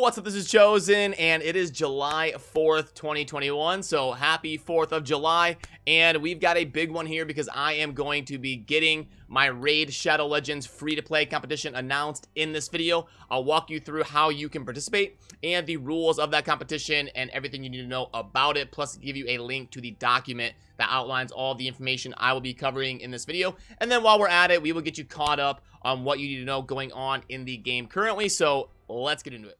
What's up, this is Chosen, and it is July 4th, 2021, so happy 4th of July, and we've got a big one here because I am going to be getting my Raid Shadow Legends free-to-play competition announced in this video. I'll walk you through how you can participate and the rules of that competition and everything you need to know about it, plus give you a link to the document that outlines all the information I will be covering in this video. And then while we're at it, we will get you caught up on what you need to know going on in the game currently, so let's get into it.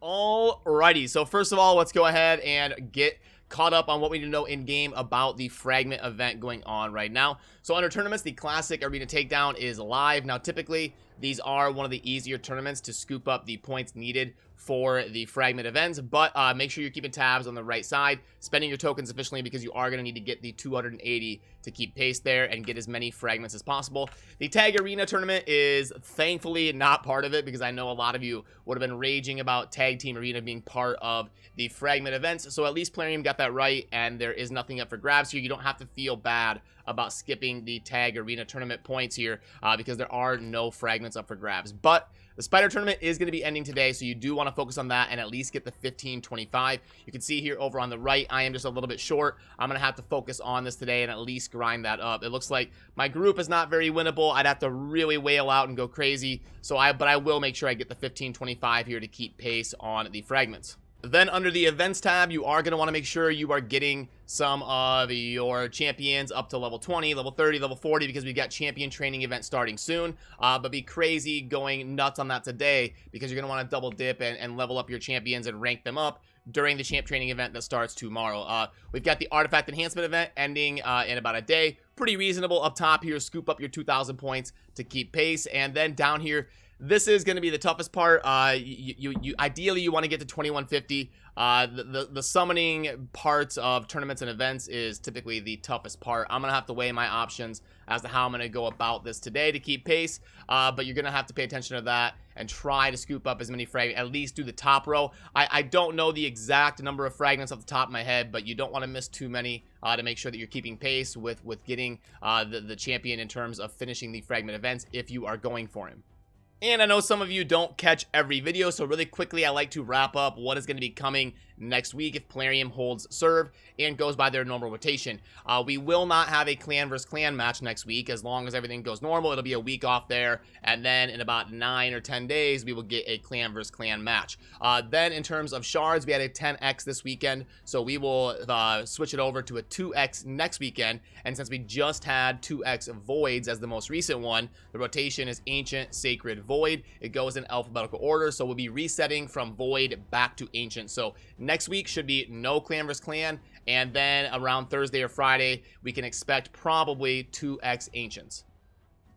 Alrighty, so first of all, let's go ahead and get caught up on what we need to know in game about the fragment event going on right now. So under tournaments, the classic arena takedown is live. Now typically these are one of the easier tournaments to scoop up the points needed for the fragment events, but make sure you're keeping tabs on the right side, spending your tokens efficiently because you are going to need to get the 280 to keep pace there and get as many fragments as possible. The tag arena tournament is thankfully not part of it because I know a lot of you would have been raging about tag team arena being part of the fragment events, so at least Plarium got that right and there is nothing up for grabs here. You don't have to feel bad about skipping the tag arena tournament points here because there are no fragments up for grabs. But the Spider tournament is going to be ending today, so you do want to focus on that and at least get the 1525. You can see here over on the right, I am just a little bit short. I'm going to have to focus on this today and at least grind that up. It looks like my group is not very winnable. I'd have to really wail out and go crazy, but I will make sure I get the 1525 here to keep pace on the fragments. Then under the events tab, you are going to want to make sure you are getting some of your champions up to level 20, level 30, level 40, because we've got champion training event starting soon. But be crazy going nuts on that today because you're going to want to double dip and level up your champions and rank them up during the champ training event that starts tomorrow. We've got the artifact enhancement event ending in about a day. Pretty reasonable up top here. Scoop up your 2,000 points to keep pace. And then down here, this is going to be the toughest part. Ideally, you want to get to 2150. The summoning parts of tournaments and events is typically the toughest part. I'm going to have to weigh my options as to how I'm going to go about this today to keep pace. But you're going to have to pay attention to that and try to scoop up as many fragments, at least do the top row. I don't know the exact number of fragments off the top of my head, but you don't want to miss too many to make sure that you're keeping pace with getting the champion in terms of finishing the fragment events if you are going for him. And I know some of you don't catch every video, so really quickly I like to wrap up what is going to be coming next week if Plarium holds serve and goes by their normal rotation. We will not have a clan versus clan match next week. As long as everything goes normal, it'll be a week off there, and then in about 9 or 10 days we will get a clan versus clan match. Then in terms of shards, we had a 10x this weekend, so we will switch it over to a 2x next weekend. And since we just had 2x voids as the most recent one, the rotation is ancient, sacred, void. It goes in alphabetical order, so we'll be resetting from void back to ancient. So next week should be no clan versus clan, and then around Thursday or Friday we can expect probably 2x ancients.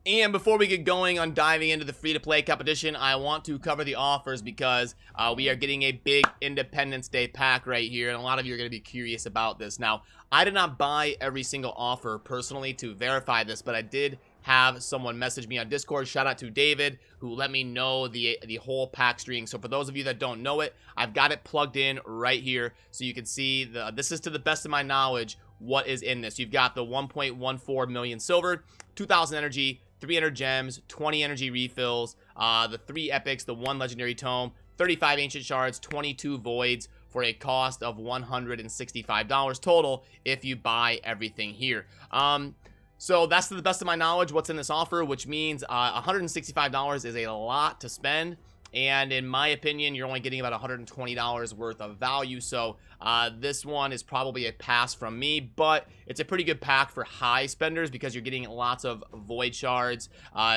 And before we get going on diving into the free-to-play competition, I want to cover the offers because we are getting a big Independence Day pack right here, and a lot of you are going to be curious about this. Now, I did not buy every single offer personally to verify this, but I did have someone message me on Discord. Shout out to David, who let me know the whole pack string. So for those of you that don't know it, I've got it plugged in right here, so you can see this is to the best of my knowledge what is in this. You've got the 1.14 million silver, 2,000 energy, 300 gems, 20 energy refills, the 3 epics, the 1 legendary tome, 35 ancient shards, 22 voids for a cost of $165 total if you buy everything here. So that's to the best of my knowledge what's in this offer, which means $165 is a lot to spend. And in my opinion, you're only getting about $120 worth of value. So this one is probably a pass from me, but it's a pretty good pack for high spenders because you're getting lots of void shards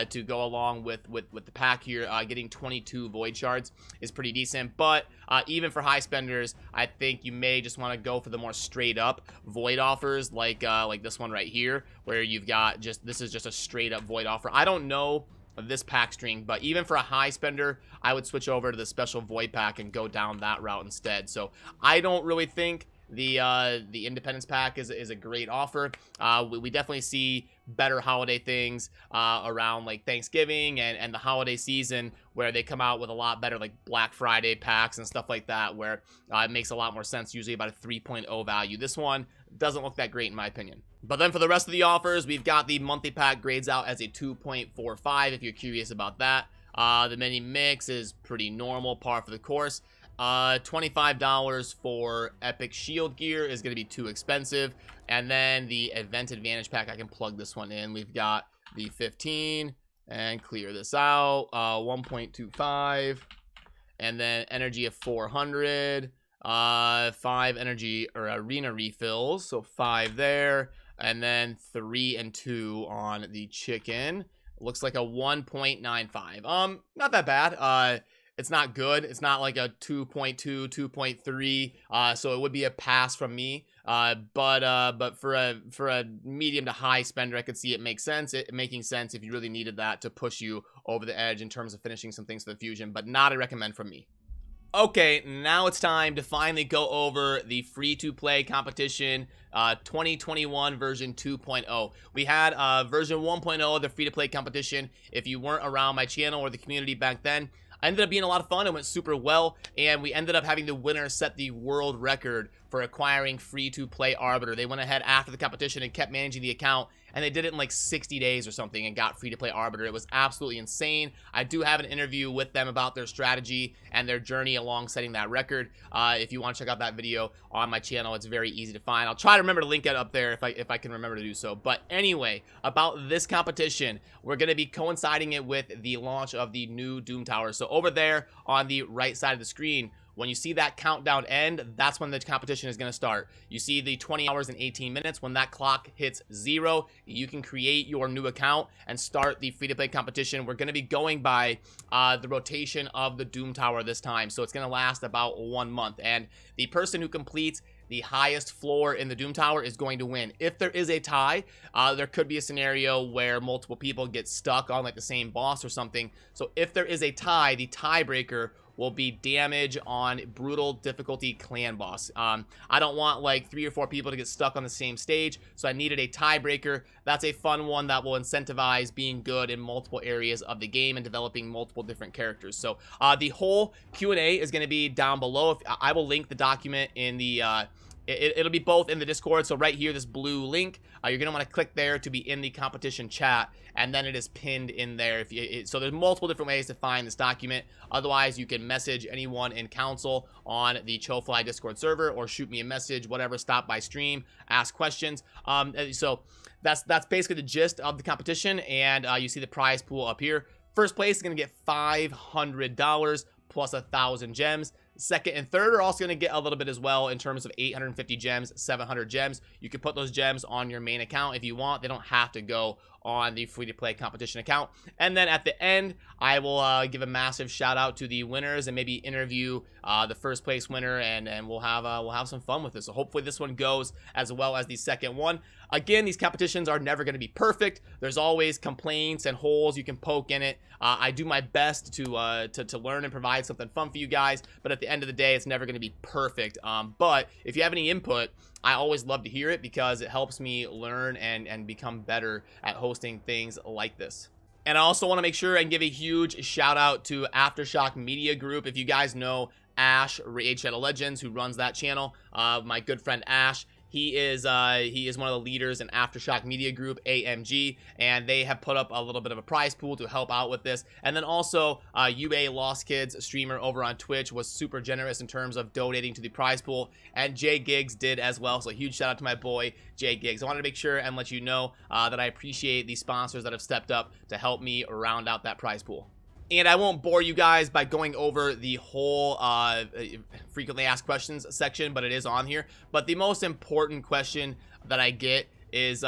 to go along with the pack here. Getting 22 void shards is pretty decent, but even for high spenders, I think you may just want to go for the more straight up void offers like this one right here, where you've got this is just a straight up void offer. I don't know of this pack string, but even for a high spender, I would switch over to the special void pack and go down that route instead. So I don't really think the Independence pack is a great offer. We definitely see better holiday things around like Thanksgiving and the holiday season, where they come out with a lot better like Black Friday packs and stuff like that, where it makes a lot more sense, usually about a 3.0 value. This one doesn't look that great in my opinion. But then for the rest of the offers, we've got the monthly pack grades out as a 2.45 if you're curious about that. The mini mix is pretty normal, par for the course. $25 for epic shield gear is going to be too expensive. And then the event advantage pack, I can plug this one in. We've got the 15 and clear this out. 1.25 and then energy of 400. 5 energy or arena refills, so 5 there, and then 3 and 2 on the chicken. Looks like a 1.95. Not that bad. It's not good. It's not like a 2.2, 2.3. So it would be a pass from me. But for a medium to high spender, I could see it making sense if you really needed that to push you over the edge in terms of finishing some things for the fusion, but not a recommend from me. Okay, now it's time to finally go over the free-to-play competition 2021 version 2.0. We had version 1.0 of the free-to-play competition. If you weren't around my channel or the community back then, I ended up being a lot of fun. It went super well, and we ended up having the winner set the world record for acquiring free-to-play Arbiter. They went ahead after the competition and kept managing the account, and they did it in like 60 days or something and got free-to-play Arbiter. It was absolutely insane. I do have an interview with them about their strategy and their journey along setting that record. If you want to check out that video on my channel, it's very easy to find. I'll try to remember to link it up there if I can remember to do so. But anyway, about this competition, we're going to be coinciding it with the launch of the new Doom Tower. So over there on the right side of the screen, when you see that countdown end, that's when the competition is going to start. You see the 20 hours and 18 minutes. When that clock hits 0, you can create your new account and start the free-to-play competition. We're going to be going by the rotation of the Doom Tower this time. So it's going to last about 1 month. And the person who completes the highest floor in the Doom Tower is going to win. If there is a tie, there could be a scenario where multiple people get stuck on like the same boss or something. So if there is a tie, the tiebreaker will be damage on brutal difficulty clan boss. I don't want like 3 or 4 people to get stuck on the same stage, so I needed a tiebreaker. That's a fun one that will incentivize being good in multiple areas of the game and developing multiple different characters. So the whole Q&A is going to be down below. I will link the document in the it'll be both in the Discord. So right here, this blue link, you're going to want to click there to be in the competition chat, and then it is pinned in there. So there's multiple different ways to find this document. Otherwise, you can message anyone in council on the Chofly Discord server or shoot me a message, whatever, stop by stream, ask questions. So that's basically the gist of the competition, and you see the prize pool up here. First place is going to get $500 plus 1,000 gems. Second and third are also going to get a little bit as well in terms of 850 gems, 700 gems. You can put those gems on your main account if you want. They don't have to go on the free-to-play competition account. And then at the end, I will give a massive shout out to the winners and maybe interview the first place winner, and we'll have some fun with this. So hopefully this one goes as well as the second one. Again, these competitions are never going to be perfect. There's always complaints and holes you can poke in it. I do my best to learn and provide something fun for you guys, but at the end of the day, it's never going to be perfect. But if you have any input, I always love to hear it because it helps me learn and become better at hosting things like this. And I also want to make sure and give a huge shout out to Aftershock Media Group. If you guys know Ash, Raid Shadow Legends, who runs that channel, my good friend Ash, he is one of the leaders in Aftershock Media Group, AMG, and they have put up a little bit of a prize pool to help out with this. And then also, UA Lost Kids, a streamer over on Twitch, was super generous in terms of donating to the prize pool, and Jay Giggs did as well. So a huge shout out to my boy Jay Giggs. I wanted to make sure and let you know that I appreciate the sponsors that have stepped up to help me round out that prize pool. And I won't bore you guys by going over the whole frequently asked questions section, but it is on here. But the most important question that I get is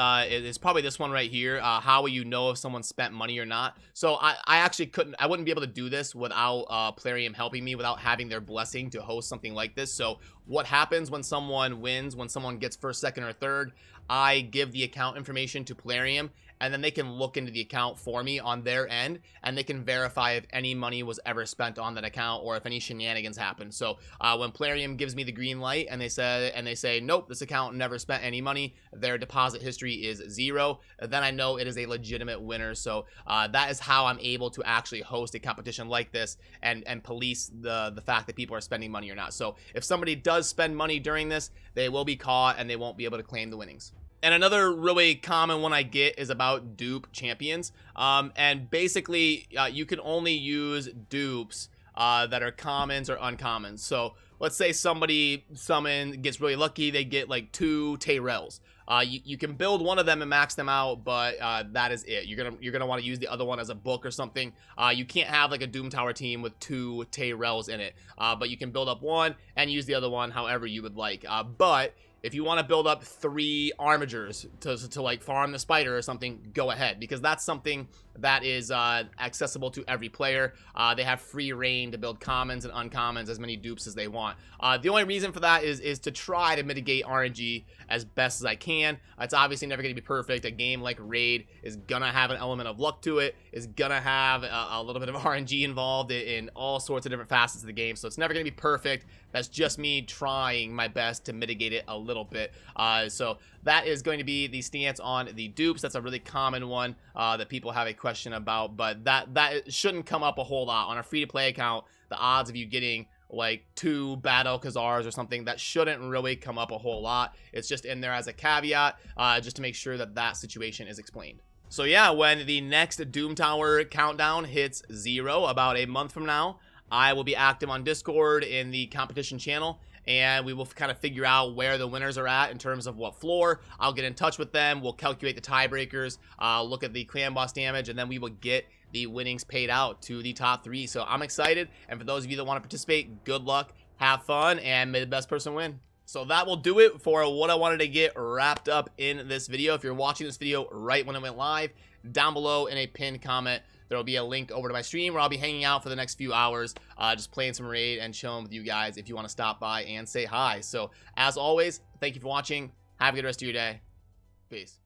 probably this one right here. How will you know if someone spent money or not? So I actually I wouldn't be able to do this without Plarium helping me, without having their blessing to host something like this. So what happens when someone wins, when someone gets first, second, or third? I give the account information to Plarium, and then they can look into the account for me on their end, and they can verify if any money was ever spent on that account or if any shenanigans happened. So when Plarium gives me the green light and they say nope, this account never spent any money, their deposit history is 0, then I know it is a legitimate winner. So that is how I'm able to actually host a competition like this and police the fact that people are spending money or not. So if somebody does spend money during this, they will be caught and they won't be able to claim the winnings. And another really common one I get is about dupe champions. And basically, you can only use dupes that are commons or uncommons. So let's say somebody gets really lucky, they get like 2 Tyrells. You can build one of them and max them out, but that is it. You're gonna want to use the other one as a book or something. You can't have like a Doom Tower team with 2 Tyrells in it, but you can build up one and use the other one however you would like. But if you want to build up 3 armigers to like farm the spider or something, go ahead, because that's something that is accessible to every player. They have free reign to build commons and uncommons, as many dupes as they want. The only reason for that is to try to mitigate RNG as best as I can. It's obviously never going to be perfect. A game like Raid is gonna have an element of luck to it, is gonna have a little bit of RNG involved in all sorts of different facets of the game, so it's never gonna be perfect. That's just me trying my best to mitigate it a little bit. So that is going to be the stance on the dupes. That's a really common one that people have a question about, but that shouldn't come up a whole lot. On a free-to-play account, the odds of you getting like 2 Battle Khazars or something, that shouldn't really come up a whole lot. It's just in there as a caveat, just to make sure that that situation is explained. So yeah, when the next Doom Tower countdown hits 0 about a month from now, I will be active on Discord in the competition channel, and we will kind of figure out where the winners are at in terms of what floor. I'll get in touch with them. We'll calculate the tiebreakers, look at the clan boss damage, and then we will get the winnings paid out to the top 3. So I'm excited, and for those of you that want to participate, good luck, have fun, and may the best person win. So that will do it for what I wanted to get wrapped up in this video. If you're watching this video right when it went live, down below in a pinned comment, there will be a link over to my stream where I'll be hanging out for the next few hours, just playing some Raid and chilling with you guys if you want to stop by and say hi. So as always, thank you for watching. Have a good rest of your day. Peace.